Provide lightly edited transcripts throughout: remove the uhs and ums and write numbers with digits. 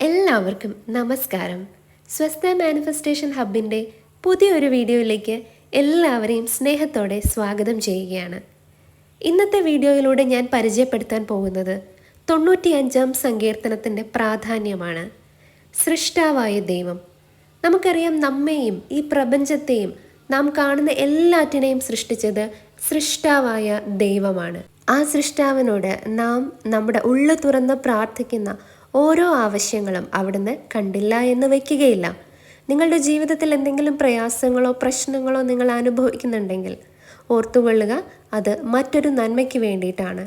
എല്ലാവർക്കും നമസ്കാരം. സ്വസ്ഥ മാനിഫെസ്റ്റേഷൻ ഹബിൻ്റെ പുതിയൊരു വീഡിയോയിലേക്ക് എല്ലാവരെയും സ്നേഹത്തോടെ സ്വാഗതം ചെയ്യുകയാണ്. ഇന്നത്തെ വീഡിയോയിലൂടെ ഞാൻ പരിചയപ്പെടുത്താൻ പോകുന്നത് 95-ാം സങ്കീർത്തനത്തിൻ്റെ പ്രാധാന്യമാണ്. സൃഷ്ടാവായ ദൈവം. നമുക്കറിയാം, നമ്മെയും ഈ പ്രപഞ്ചത്തെയും നാം കാണുന്ന എല്ലാറ്റിനെയും സൃഷ്ടിച്ചത് സൃഷ്ടാവായ ദൈവമാണ്. ആ സൃഷ്ടാവിനോട് നാം നമ്മുടെ ഉള്ളു തുറന്ന് പ്രാർത്ഥിക്കുന്ന ഓരോ ആവശ്യങ്ങളും അവിടുന്ന് കണ്ടില്ല എന്ന് വയ്ക്കുകയില്ല. നിങ്ങളുടെ ജീവിതത്തിൽ എന്തെങ്കിലും പ്രയാസങ്ങളോ പ്രശ്നങ്ങളോ നിങ്ങൾ അനുഭവിക്കുന്നുണ്ടെങ്കിൽ ഓർത്തുകൊള്ളുക, അത് മറ്റൊരു നന്മയ്ക്ക് വേണ്ടിയിട്ടാണ്.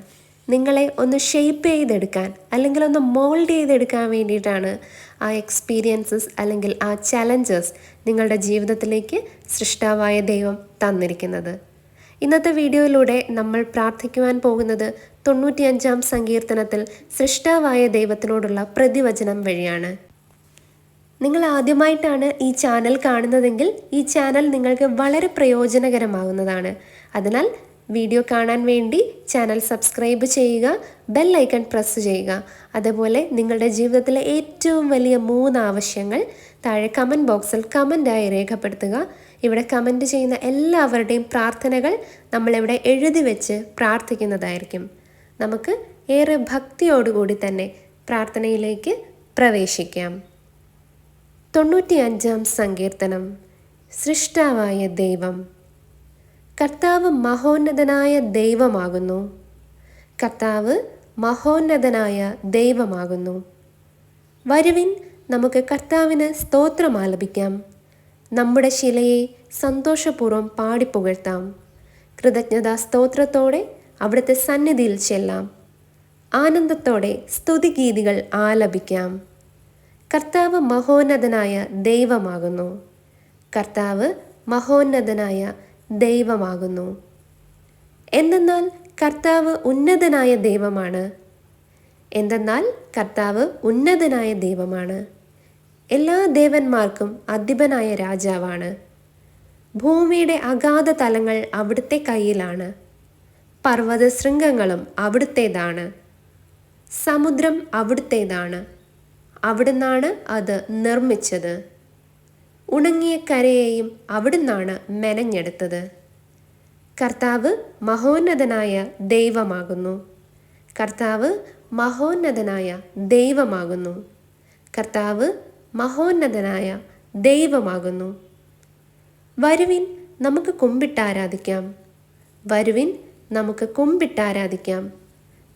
നിങ്ങളെ ഒന്ന് ഷെയ്പ്പ് ചെയ്തെടുക്കാൻ അല്ലെങ്കിൽ ഒന്ന് മോൾഡ് ചെയ്തെടുക്കാൻ വേണ്ടിയിട്ടാണ് ആ എക്സ്പീരിയൻസസ് അല്ലെങ്കിൽ ആ ചലഞ്ചസ് നിങ്ങളുടെ ജീവിതത്തിലേക്ക് സൃഷ്ടാവായ ദൈവം തന്നിരിക്കുന്നത്. ഇന്നത്തെ വീഡിയോയിലൂടെ നമ്മൾ പ്രാർത്ഥിക്കുവാൻ പോകുന്നത് 95-ാം സങ്കീർത്തനത്തിൽ സൃഷ്ടാവായ ദൈവത്തിനോടുള്ള പ്രതിവചനം വഴിയാണ്. നിങ്ങൾ ആദ്യമായിട്ടാണ് ഈ ചാനൽ കാണുന്നതെങ്കിൽ ഈ ചാനൽ നിങ്ങൾക്ക് വളരെ പ്രയോജനകരമാകുന്നതാണ്. അതിനാൽ വീഡിയോ കാണാൻ വേണ്ടി ചാനൽ സബ്സ്ക്രൈബ് ചെയ്യുക, ബെൽ ഐക്കൺ പ്രസ് ചെയ്യുക. അതുപോലെ നിങ്ങളുടെ ജീവിതത്തിലെ ഏറ്റവും വലിയ 3 ആവശ്യങ്ങൾ താഴെ കമൻറ്റ് ബോക്സിൽ കമൻറ്റായി രേഖപ്പെടുത്തുക. ഇവിടെ കമൻറ്റ് ചെയ്യുന്ന എല്ലാവരുടെയും പ്രാർത്ഥനകൾ നമ്മളിവിടെ എഴുതി വെച്ച് പ്രാർത്ഥിക്കുന്നതായിരിക്കും. നമുക്ക് ഏറെ ഭക്തിയോടുകൂടി തന്നെ പ്രാർത്ഥനയിലേക്ക് പ്രവേശിക്കാം. 95-ാം സങ്കീർത്തനം. സൃഷ്ടാവായ ദൈവം. കർത്താവ് മഹോന്നതനായ ദൈവമാകുന്നു. കർത്താവ് മഹോന്നതനായ ദൈവമാകുന്നു. വരുവിൻ, നമുക്ക് കർത്താവിന് സ്തോത്രം ആലപിക്കാം. നമ്മുടെ ശിലയെ സന്തോഷപൂർവ്വം പാടിപ്പുകഴ്ത്താം. കൃതജ്ഞതാ സ്തോത്രത്തോടെ അവിടുത്തെ സന്നിധിയിൽ ചെല്ലാം. ആനന്ദത്തോടെ സ്തുതിഗീതികൾ ആലപിക്കാം. കർത്താവ് മഹോന്നതനായ ദൈവമാകുന്നു. കർത്താവ് മഹോന്നതനായ ദൈവമാകുന്നു. എന്തെന്നാൽ കർത്താവ് ഉന്നതനായ ദൈവമാണ്. എന്തെന്നാൽ കർത്താവ് ഉന്നതനായ ദൈവമാണ്. എല്ലാ ദേവന്മാർക്കും അധിപനായ രാജാവാണ്. ഭൂമിയുടെ അഗാധ തലങ്ങൾ അവിടുത്തെ കയ്യിലാണ്. പർവ്വത ശൃംഗങ്ങളും അവിടുത്തേതാണ്. സമുദ്രം അവിടുത്തേതാണ്. അവിടുന്നാണ് അത് നിർമ്മിച്ചത്. ഉണങ്ങിയ കരയെയും അവിടുന്നാണ് മെനഞ്ഞെടുത്തത്. കർത്താവ് മഹോന്നതനായ ദൈവമാകുന്നു. കർത്താവ് മഹോന്നതനായ ദൈവമാകുന്നു. കർത്താവ് മഹോന്നതനായ ദൈവമാകുന്നു. വരുവിൻ, നമുക്ക് കുമ്പിട്ടാരാധിക്കാം. വരുവിൻ, നമുക്ക് കുമ്പിട്ടാരാധിക്കാം.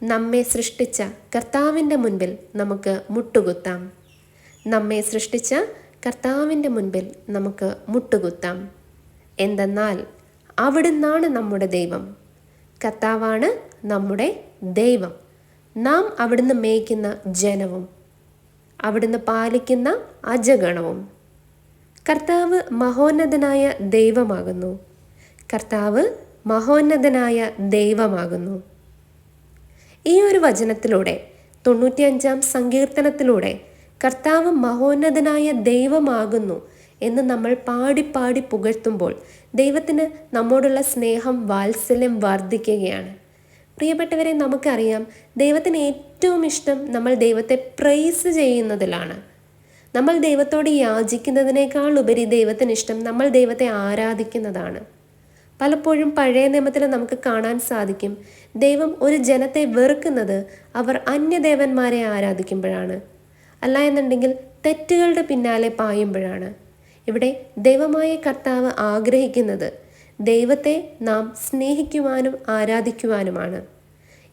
നമ്മെ സൃഷ്ടിച്ച കർത്താവിൻ്റെ മുൻപിൽ നമുക്ക് മുട്ടുകുത്താം. നമ്മെ സൃഷ്ടിച്ച കർത്താവിൻ്റെ മുൻപിൽ നമുക്ക് മുട്ടുകുത്താം. എന്തെന്നാൽ അവിടുന്നാണ് നമ്മുടെ ദൈവം. കർത്താവാണ് നമ്മുടെ ദൈവം. നാം അവിടുന്ന് മേയ്ക്കുന്ന ജനവും അവിടുന്ന് പാലിക്കുന്ന അജഗണവും. കർത്താവ് മഹോന്നതനായ ദൈവമാകുന്നു. കർത്താവ് മഹോന്നതനായ ദൈവമാകുന്നു. ഈ ഒരു വചനത്തിലൂടെ 95-ാം സങ്കീർത്തനത്തിലൂടെ കർത്താവ് മഹോന്നതനായ ദൈവമാകുന്നു എന്ന് നമ്മൾ പാടി പാടി പുകഴ്ത്തുമ്പോൾ ദൈവത്തിന് നമ്മോടുള്ള സ്നേഹം, വാത്സല്യം വർദ്ധിക്കുകയാണ്. പ്രിയപ്പെട്ടവരെ, നമുക്കറിയാം, ദൈവത്തിന് ഏറ്റവും ഇഷ്ടം നമ്മൾ ദൈവത്തെ പ്രൈസ് ചെയ്യുന്നതിലാണ്. നമ്മൾ ദൈവത്തോട് യാചിക്കുന്നതിനേക്കാൾ ഉപരി ദൈവത്തിന് ഇഷ്ടം നമ്മൾ ദൈവത്തെ ആരാധിക്കുന്നതാണ്. പലപ്പോഴും പഴയ നിയമത്തിൽ നമുക്ക് കാണാൻ സാധിക്കും, ദൈവം ഒരു ജനത്തെ വെറുക്കുന്നത് അവർ അന്യദേവന്മാരെ ആരാധിക്കുമ്പോഴാണ്, അല്ല എന്നുണ്ടെങ്കിൽ തെറ്റുകളുടെ പിന്നാലെ പായുമ്പോഴാണ്. ഇവിടെ ദൈവമായ കർത്താവ് ആഗ്രഹിക്കുന്നത് ദൈവത്തെ നാം സ്നേഹിക്കുവാനും ആരാധിക്കുവാനുമാണ്.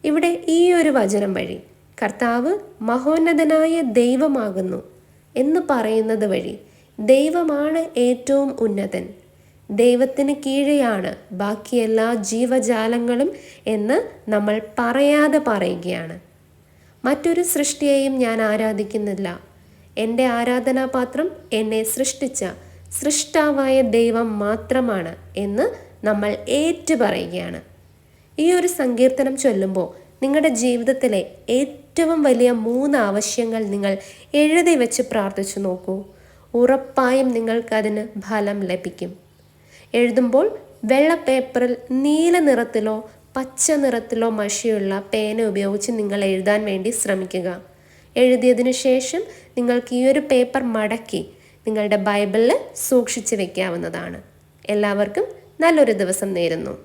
ഇവിടെ ഈ ഒരു വചനം വഴി കർത്താവ് മഹോന്നതനായ ദൈവമാകുന്നു എന്ന് പറയുന്നത് വഴി ദൈവമാണ് ഏറ്റവും ഉന്നതൻ, ദൈവത്തിന് കീഴെയാണ് ബാക്കി എല്ലാ ജീവജാലങ്ങളും എന്ന് നമ്മൾ പറയാതെ പറയുകയാണ്. മറ്റൊരു സൃഷ്ടിയെയും ഞാൻ ആരാധിക്കുന്നില്ല. എൻ്റെ ആരാധനാപാത്രം എന്നെ സൃഷ്ടിച്ച സൃഷ്ടാവായ ദൈവം മാത്രമാണ് എന്ന് നമ്മൾ ഏറ്റുപറയുകയാണ്. ഈ ഒരു സങ്കീർത്തനം ചൊല്ലുമ്പോൾ നിങ്ങളുടെ ജീവിതത്തിലെ ഏറ്റവും വലിയ 3 ആവശ്യങ്ങൾ നിങ്ങൾ എഴുതി വെച്ച് പ്രാർത്ഥിച്ചു നോക്കൂ. ഉറപ്പായും നിങ്ങൾക്കതിന് ഫലം ലഭിക്കും. എഴുതുമ്പോൾ വെള്ള പേപ്പറിൽ നീല നിറത്തിലോ പച്ച നിറത്തിലോ മഷിയുള്ള പേന ഉപയോഗിച്ച് നിങ്ങൾ എഴുതാൻ വേണ്ടി ശ്രമിക്കുക. എഴുതിയതിനു ശേഷം നിങ്ങൾക്ക് ഈ ഒരു പേപ്പർ മടക്കി നിങ്ങളുടെ ബൈബിളിൽ സൂക്ഷിച്ച് വെക്കാവുന്നതാണ്. എല്ലാവർക്കും നല്ലൊരു ദിവസം നേരുന്നു.